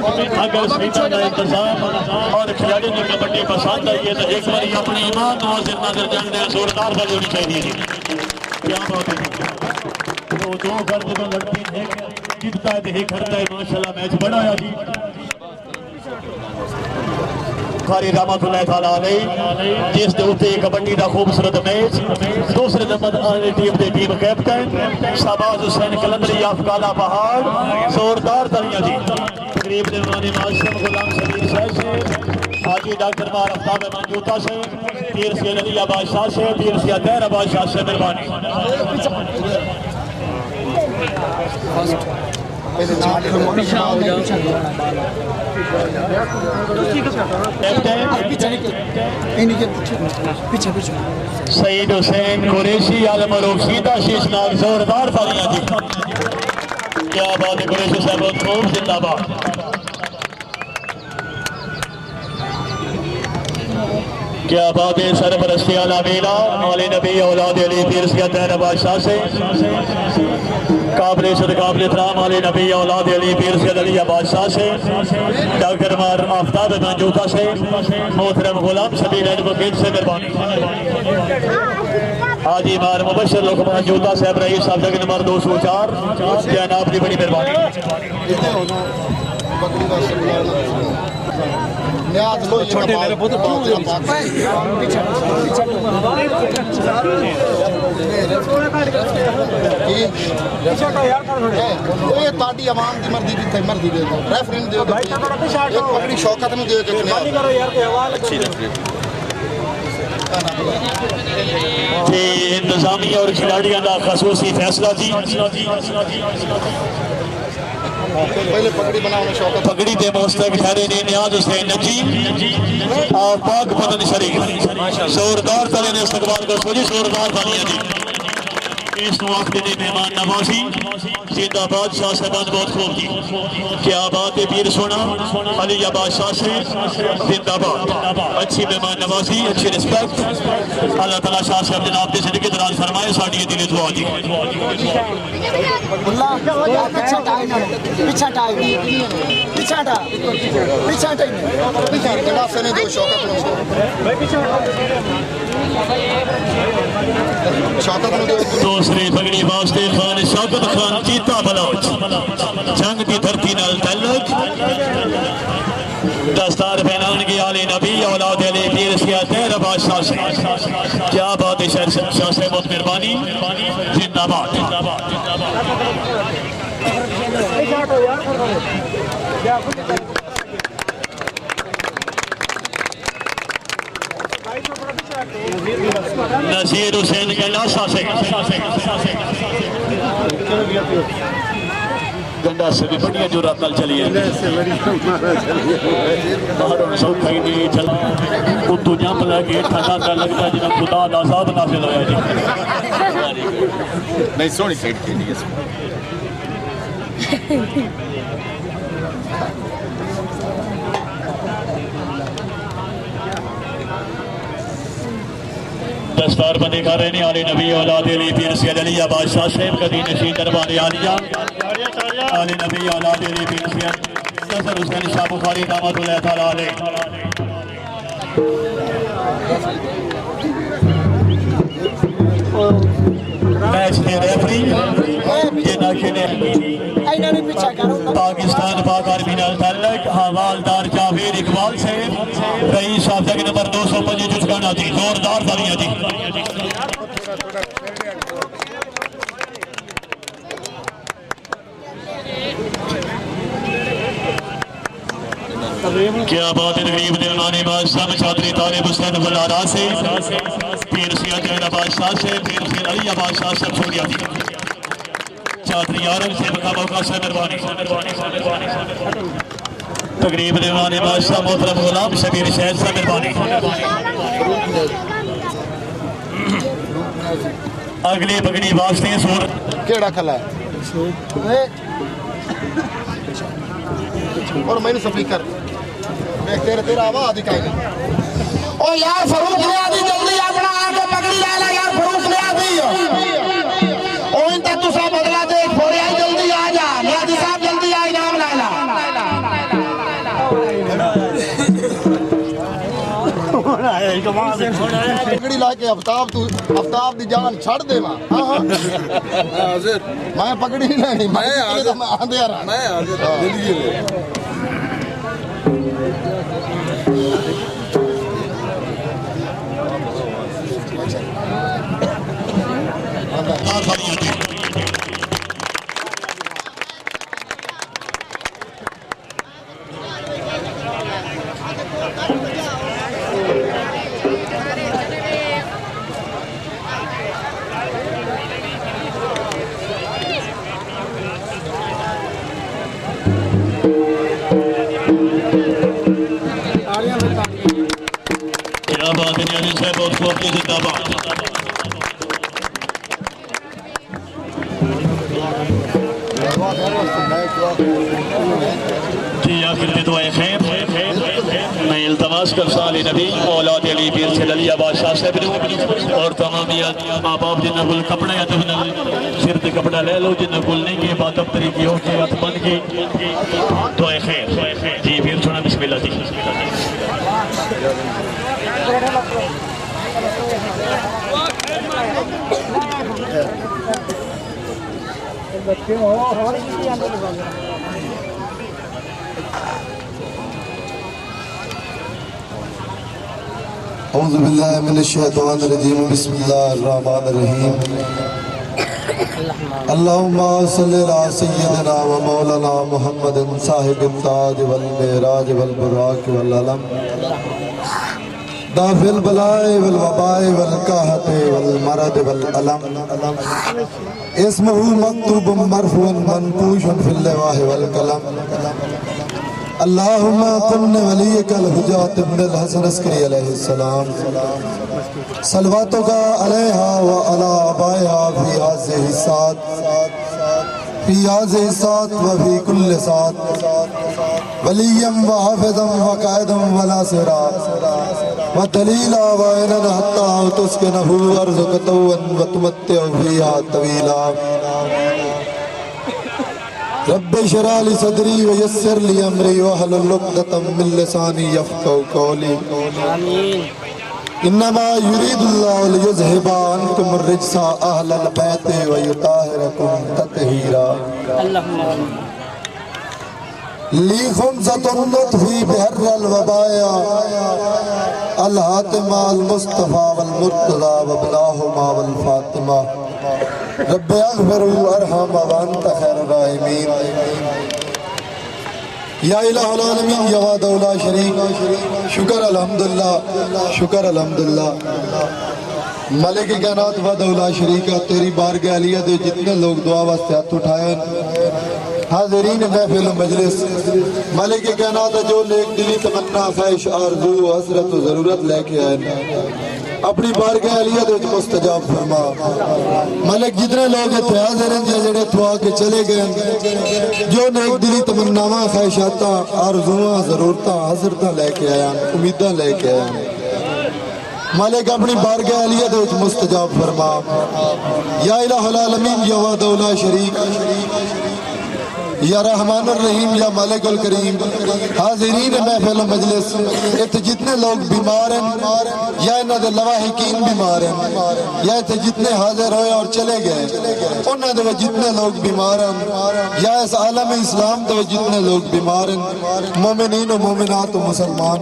अगर सीटा का इंतजाम और खिलाड़ी ने कबड्डी पसंद आई है तो एक बार अपने ईमान नवाजिर नजर जाने जोरदार बनी होनी चाहिए। क्या बात है, तो दो गर्द तो लड़की जीतता है तो करता है। माशाल्लाह मैच बड़ा है जी। बुखारी रहमतुल्लाह तआला अलैह जिस दे उत्ते कबड्डी दा खूबसूरत मैच दूसरे नंबर आने टीम दे टीम कैप्टन शाहबाज हुसैन कलंदरी अफकाला पहाड़ जोरदार तालियां जी। तकरीब दे माने माशम गुलाम शबीर शाह से हाजी डॉक्टर मार आफ्ताब मंजूता से पीर से अलिया बादशाह से पीर से तहर बादशाह से मेहरबानी। सईद हुसैन कुरैशी आलमरूफ सीधा शीशनाग जोरदार तालियां जी। क्या बात है, कुरैशी साहब खूब जिंदाबाद। क्या बात है, सरपरस्ती आला मीला आले नबी औलाद अली पीर से तहर बादशाह से काबिल इज़्ज़त काबिल एहतराम आले नबी औलाद अली पीर से अलिया बादशाह से डॉक्टर मार आफ्ताब मंजूता से मोहतरम गुलाम शबीर एडवोकेट से मेहरबानी। हाजी मार मुबशर लुकमान जूता साहब रईस साहब जगह नंबर 204 जनाब की बड़ी मेहरबानी। छोटे मेरे बहुत ताड़ी आवाम की मर्जी की मर्जी दे दो रेफरी दे दो अपनी शौकत में दे इंतजामिया और खिलाड़ियों का खसूसी फैसला जी। पहले पगड़ी बनाओ शौकत पगड़ी के मुस्तक ठहरे ने नियाज हुसैन नजी और पाक पतन शरीफ जोरदार तालियां ने इस्तकबाल कर सोजी जोरदार तालियां जी। इस वक्त ने मेहमान नवाजी जिंदाबाद शाह साहबान बहुत खूब की। क्या बात है, पीर सोना अलिया बादशाह से जिंदाबाद। अच्छी मेहमान नवाजी अच्छी रिस्पेक्ट अल्लाह ताला शाह साहब जनाब की जिंदगी दराज फरमाए। साड़ी दिल दुआ जी। दूसरी पगड़ी वास्ते खान शौकत खान चीता बलोच जंग की धरती नाल तल्लुक दस्तार पहनान की आले नबी औलाद अली पीर से तहर बादशाह से। क्या बात है, शाह से बहुत मेहरबानी जिंदाबाद। नसीर हुसैन के नासा से गंडा से भी बढ़िया जो रात चली है सौखा ही नहीं चला उतू जंप लगे ठंडा का लगता जिना खुदा दा साहब नाफिल होया जी। नहीं सोनी साइड के लिए दस्तार बंदी कर रहे हैं आले नबी औलाद अली पीर सैयद अलिया बादशाह साहब कदी नशीन दरबार आलिया आले नबी औलाद अली पीर सैयद नज़र हुसैन शाह बुखारी रहमतुल्लाह तआला अलैह। मैच के रेफरी पाकिस्तान पाक आर्मी नाल ताल्लुक हवालदार जावेद इकबाल से रईस साहब जगह नंबर 205 जुस्काना जी। जोरदार तालियां जी। क्या बात है, गरीब दिलमानी बादशाह चौधरी तालिब हुसैन बुखारी से पीर सैयद जैन बादशाह से पीर सैयद अली बादशाह से छोड़िया थी चौधरी आरम से बका मौका से मेहरबानी। तकरीब दिलमानी बादशाह मोहतरम गुलाम शबीर शहद से मेहरबानी। अगली पगड़ी वास्ते सोर केड़ा खला है और मैंने स्पीकर तेरा आवाज दिखाई ओ यार फरूक ले आदी जल्दी अपना आके पकड़ी ले यार फरूक ले आदी ओ इन तक तुसा बदला दे फोड़े आई जल्दी आ जा नियाजी साहब जल्दी आ इनाम ला ला पगड़ी ला के आफ्ताब तू आफ्ताब दी जान छड़ दे मैं पगड़ी नहीं लेनी मैं आंदे यार मैं बहुत खूब की जिंदाबाद। जी आखिर में दुआएं खैर मैं इल्तमास कर साले नबी औलाद अली पीर से ललिया बादशाह साहब और तमाम माँ बाप जिन्हें कुल कपड़ा या तो सिर से कपड़ा ले लो जिन्हें कुल नहीं के बात अब तरीके हो के हाथ बन के दुआएं खैर जी फिर सुना बिस्मिल्लाह जी। औज़ु बिल्लाहि मिनश शैतानिर रजीम बिस्मिल्लाहिर रहमानिर रहीम अल्लाहुम्मा सल्लि अला सय्यिदिना व मौलाना मुहम्मदिन साहिबित ताज वल मेराज वल बुराक वल अलम दाफिल बलाए वल वबाए वल कहते वल मरद वल अलम इस्मुहु मक्तूबुम मरफूअन मनपूशुन फिल लवाह वल कलम अल्लाहुम्मा कुन्न वलियकल हुजात इब्नुल हसन अस्करी अलैहिस्सलाम सलवातुका अलैहा व अला अबाइहा फी हाज़िहि सात व फी कुल्ल सात वलियम व हाफिज़म व कायदम व नासिरा व दलीला व इनन हत्ता तुस्किनहु अर्ज़ुक़तवन व तुमत्तिउ फ़ीहा तवीला रब्बि इश्रह ली सदरी व यस्सिर ली अमरी वहलुल उक़दतम मिन लिसानी यफ़क़हू क़ौली आमीन। इन्नमा युरीदुल्लाहु लियुज़हिबा अन्कुम अर्रिज्सा अहलल बैति व युताहिरकुम तत्हीरा ली खुमज़तुन लुत्फ़ी बिहर्रल वबाया अल हातिमा अल मुस्तफ़ा वल मुर्तज़ा व बिलाहुमा वल फातिमा रब्बि अग़फ़िर वरहम व अंत खैरुर राहिमीन। या इलाहुल आलमीन या वहदहु ला शरीक शुक्र अल्हम्दुलिल्लाह मलिक कायनात वहदहु ला शरीक तेरी बारगाह आलिया दे जितने लोग दुआ वास्ते हाथ उठाए हाज़रीन महफिल मजलिस मलिक कायनात जो नेक दिली तमन्ना ख्वाहिश आरज़ू हसरत ज़रूरत लेके आए अपनी बारगाह आलिया दे मुस्तजाब फरमा। मलिक जितने लोग इत्थे हाज़िर हैं जेड़े इत्थों आके चले गए जो नेक दिली तमन्नावां ख्वाहिशातां आरज़ूआं ज़रूरतां हसरतां लेके आया उम्मीदां लेके आया मलिक अपनी बारगाह आलिया दे मुस्तजाब फरमा। या इलाहुल आलमीन या वहदहु ला शरीक या रहमानुर रहीम या मालिकुल करीम हाज़िरीन महफिल मजलिस इत्थे जितने लोग बीमार हैं या इन्हां दे लवाहिकीन बीमार हैं या इत्थे जितने हाजिर होए और चले गए उन्हां दे जितने लोग बीमार हैं या इस आलम इस्लाम दे जितने लोग बीमार हैं मोमिनीन व मोमिनात व मुसलमान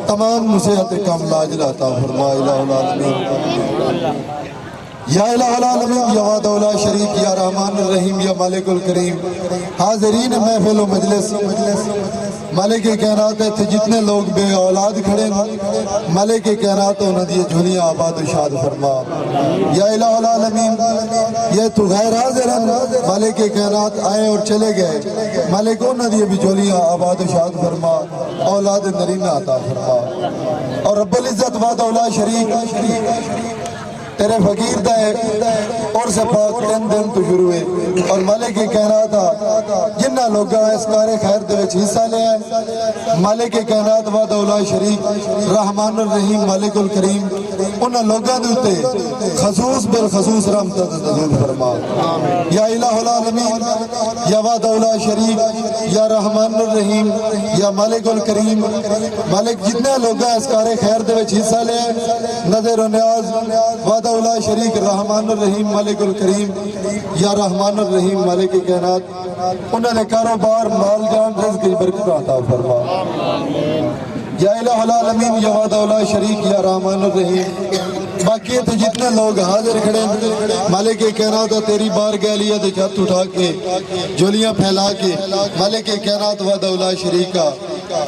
तमाम मुसीबत कामला अता फरमा। इलाहुल आलमीन या इलाहुल आलमीन या वहदहु ला शरीक या रहमानुर रहीम या मालिकुल करीम हाज़िरीन महफिल व मजलिस मालिक कायनात इत्थे जितने लोग बे औलाद खड़े मालिक कायनात उन्हां दी झोलियां आबाद शाद फरमा। या इलाहुल आलमीन ये तू गैर हाज़िर हैं मालिक कायनात आए और चले गए मालिक उन्हां दी भी झोलियां आबाद शाद फरमा औलाद नरीना अता फरमा। और रब्बुल इज़्ज़त वहदहु ला शरीक तेरे फकीर दा और से पाक 3 दिन तो शुरू है और मालिक कायनात जिन्ना लोगों इस कार्य खैर दे विच हिस्सा लिया मालिक कायनात वहदहु ला शरीक रहमानुर रहीम मालिकुल करीम उन्होंने लोगों के उत्ते खसूस बिल खसूस रहमत नज़ूल फरमा। या इलाहुल आलमीन या वादौला शरीफ या रहमानुर रहीम या मालिकुल करीम मालिक जितने लोग इस कार खैर दे विच हिस्सा लिया नज़र न्याज वादौला शरीक रहमानुर रहीम मालिकुल करीम या रहमानुर रहीम मालिक कायनात उन्होंने कारोबार माल जान रिज़्क़ की बरकत अता फरमा। या इलाहुल आलमीन या वादौला शरीक या रहमानुर रहीम बाकी थे जितने लोग हाजिर खड़े मालिक कायनात तेरी बार गैलिया दे छत उठा के जोलियां फैला के मालिक कायनात वादौला शरीका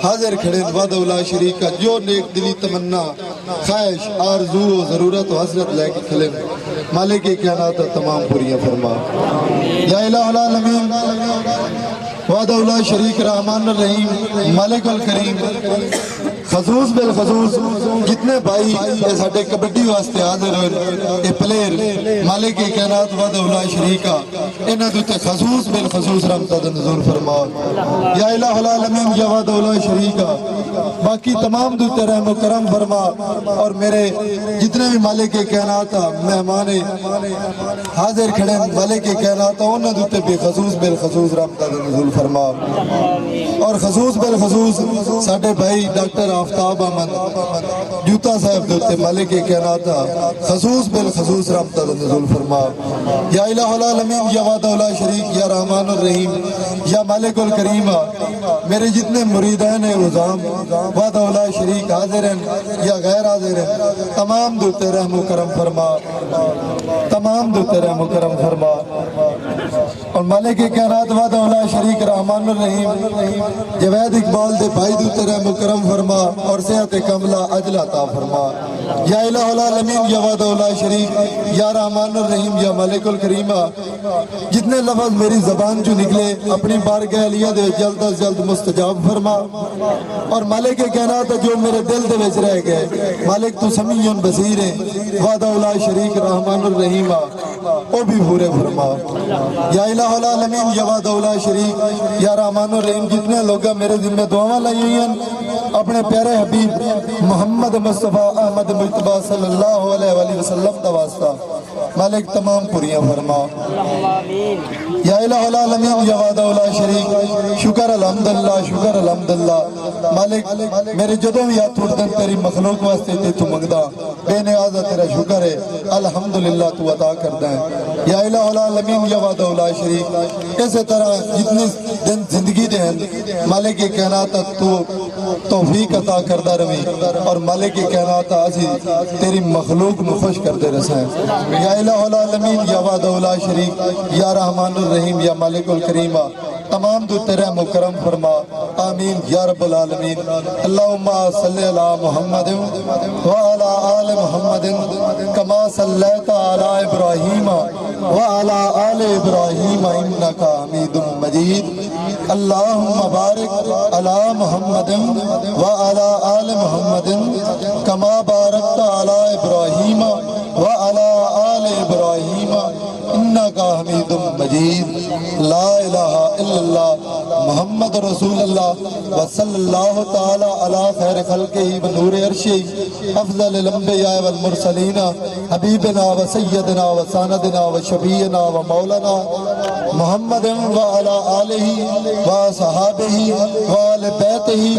हाजिर खड़े वादौला शरीका जो नेक दिली तमन्ना ख्वाहिश आरज़ू ज़रूरत हसरत लेके खिले मालिक कायनात तमाम पूरियां फरमा। या इलाहुल आलमीन वादौला शरीक रहमानुर रहीम मालिकुल करीम खसूस बिल खसूस जितने भाई साडे कबड्डी वास्ते हाजिर होए प्लेयर मालिक कायनात वादौला शरीका इन्हां दे उत्ते खसूस बिल खसूस रहमत नज़ूल फरमा। या इलाहुल आलमीन या वादौला शरीका बाकी तमाम दे उत्ते रहम करम फरमा और मेरे जितने भी मालिक कायनात मेहमान हाजिर खड़े मालिक कायनात उन्हां दे उत्ते बेखसूस बिल खसूस रहमत नज़ूल फरमा। और खसूस बिल खसूस साडे भाई डॉक्टर आफ्ताब अहमद जूता साहब दे उत्ते मालिक कायनात खसूस बिल खसूस रहमत नज़ूल फरमा। या इलाहुल आलमीन या वादौला शरीक या रहमानुर रहीम या मालिकुल करीम मेरे जितने मुरीदान है उज़ाम वादौला शरीक हाजिर हैं या गैर हाजिर हैं तमाम दे उत्ते रहम करम फरमा तमाम दे उत्ते रहम करम फरमा। और मालिक कायनात वादौला शरीक रहमानुर रहीम जवैद इकबाल दे भाई दे उत्ते रहम करम फरमा और सेहत कमला अजल अता फरमा। या इलाहुल आलमीन या वादौला शरीक या रहमानुर रहीम या मालिकुल करीम जितने लफ्ज़ मेरी ज़बान जो निकले अपनी बारगाह आलिया दे जल्द अज जल्द मुस्तजाब फरमा। और मालिक कायनात जो मेरे दिल दे विच रह गए मालिक तू समीउन बसीर है वादौला शरीक रहमानुर रहीम ओ भी पूरे फरमा। या इलाहुल आलमीन या वादौला शरीक या रहमानुर रहीम जितने लोग मेरे जिम्मे दुआवां लाई हुई हैं अपने प्यारे हबीब मोहम्मद मुस्तफ़ा अहमद मुस्तफ़ा सल्लल्लाहु अलैहि वसल्लम दा वास्ता मालिक तमाम पूरियां फरमा। या इलाहुल आलमीन या वादौला शरीक शुक्र अल्हम्दुलिल्लाह मालिक मेरे जदों भी हाथ उठदे तेरी मखलूक वास्ते ते तू मंगदा बेनियाज़ा तेरा शुक्र है अल्हम्दुलिल्लाह तू अता करदा है। या इलाहुल आलमीन या वादौला शरीक इस तरह जितने दिन जिंदगी दे हैं मालिक कायनात तू तौफीक अता करदा रवी और मालिक कायनात असी तेरी मखलूक नू खुश करदे रसां। या इलाहुल आलमीन या वादौला शरीक या रहमानुर रहीम या मालिकुल करीम तमाम दो तेरा मुकरम फरमा आमीन या रब्बल आलमीन। अल्लाहुम्मा सल्ली अला मुहम्मद व अला आले मुहम्मद कमा सल्लैता अला इब्राहीम व अला आले इब्राहीम इन्नका हमीदुम मजीद। अल्लाहुम्मा बारिक अला मुहम्मद व अला आले मुहम्मद कमा बारकता अला इब्राहीम व अला आले इब्राहीम इन्नका हमीदुम मजीद। ला इलाहा इल्लल्लाह मुहम्मद रसूलुल्लाह व सल्लल्लाहु तआला अला खैर खल्क़िही व नूर अर्शी अफज़लिल अंबिया वल मुरसलीन हबीबना व सय्यदना व सानदना व शफीअना व मौलाना मुहम्मद व अला आलिही व सहाबिही व आले बैतिही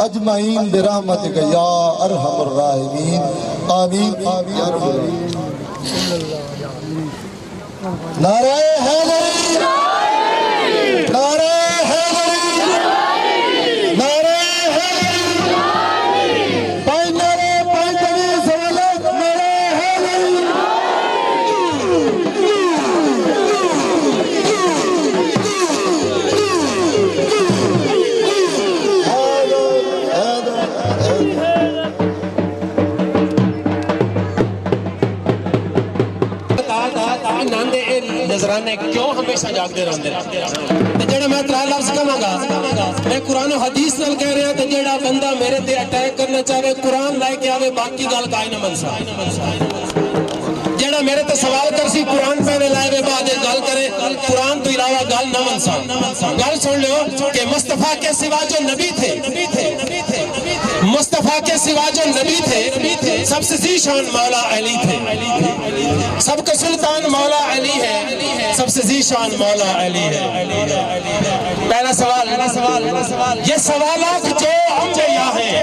अजमईन बिरहमतिका या अरहमर राहिमीन आमीन। नारे हैदरी नारे हैदरी नारे हैदरी पंजरे पंजरी सवालत नारे हैदरी। नजराने क्यों हमेशा जागते रहते हैं। जेड़ा मैं त्रै लफ्ज कहांगा मैं कुरान हदीस नाल कह रहा ते जेड़ा बंदा मेरे ते अटैक करना चाहे कुरान लेके आवे बाकी गल काई ना मनसा। जेड़ा मेरे ते सवाल करसी कुरान पहले लाए बाद गल करे कुरान तो इलावा गल ना मनसा। गल सुन लो कि मुस्तफा के सिवा जो नबी थे मुस्तफा के सिवा जो नबी थे सबसे जीशान मौला अली थे। सबका सुल्तान मौला अली है, सबसे जीशान मौला अली है। पहला सवाल ये सवालात जो अंबिया हैं,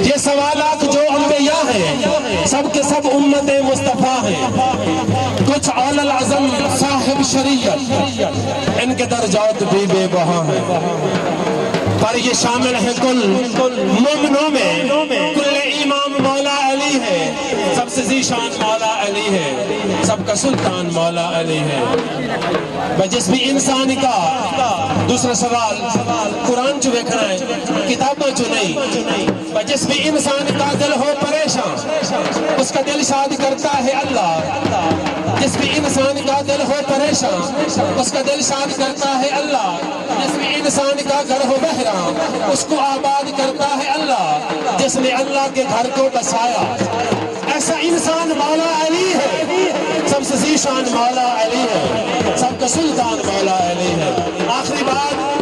ये सवालात जो अंबिया हैं, सबके सब उम्मत मुस्तफा हैं। कुछ औलल आज़म साहिब शरीयत, इनके दर्जात भी बेबहा हैं, पर ये शामिल है कुल मोमिनों में। कुल इमाम मौला अली है, सबसे जीशान मौला अली है, सबका सुल्तान मौला अली है। जिस भी इंसान का दूसरा सवाल कुरान चो देखना है, किताबों चो नहीं। जिस भी इंसान का दिल हो परेशान, उसका दिल शाद करता है अल्लाह। जिस भी इंसान का दिल हो परेशान, उसका दिल शाद करता है अल्लाह। जिस भी इंसान का घर हो बहराम, उसको आबाद करता है अल्लाह। जिसने अल्लाह के घर को बसाया, ऐसा इंसान मौला अली है, सबसे जीशान मौला अली है, सबका सुल्तान मौला अली है। आखिरी बात